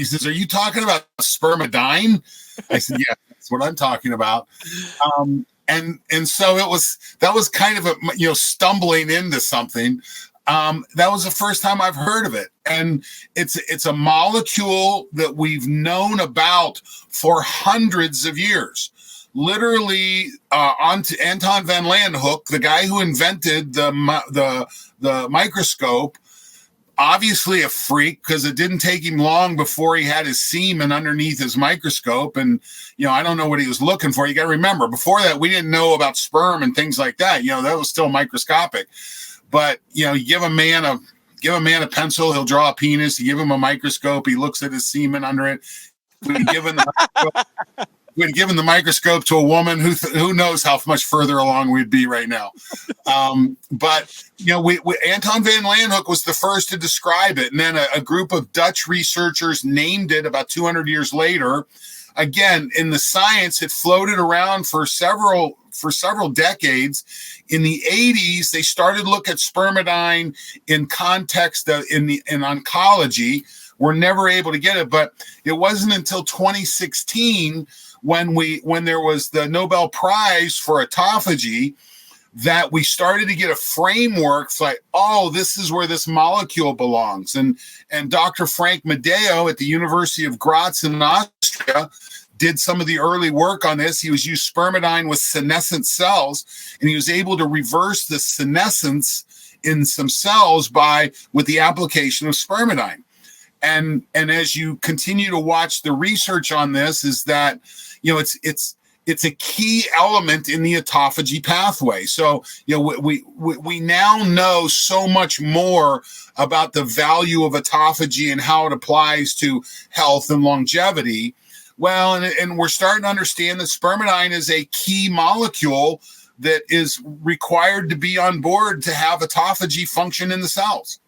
He says, "Are you talking about spermidine?" I said, "Yeah, that's what I'm talking about." And so that was kind of a, stumbling into something. That was the first time I've heard of it. And it's a molecule that we've known about for hundreds of years. Literally, onto Anton van Leeuwenhoek, the guy who invented the microscope, obviously a freak, because it didn't take him long before he had his semen underneath his microscope. And, I don't know what he was looking for. You got to remember, before that, we didn't know about sperm and things like that. That was still microscopic. But, you give a man a pencil, he'll draw a penis. You give him a microscope, he looks at his semen under it. We'd given the microscope to a woman, who knows how much further along we'd be right now. But Anton van Leeuwenhoek was the first to describe it, and then a group of Dutch researchers named it about 200 years later. Again, in the science, it floated around for several decades. In the 80s, they started to look at spermidine in context in oncology. We're never able to get it, but it wasn't until 2016 when there was the Nobel Prize for autophagy that we started to get a framework for like, oh, this is where this molecule belongs. And Dr. Frank Medeo at the University of Graz in Austria did some of the early work on this. He used spermidine with senescent cells, and he was able to reverse the senescence in some cells with the application of spermidine. And as you continue to watch the research on this, is that it's a key element in the autophagy pathway. So we now know so much more about the value of autophagy and how it applies to health and longevity. Well, and we're starting to understand that spermidine is a key molecule that is required to be on board to have autophagy function in the cells.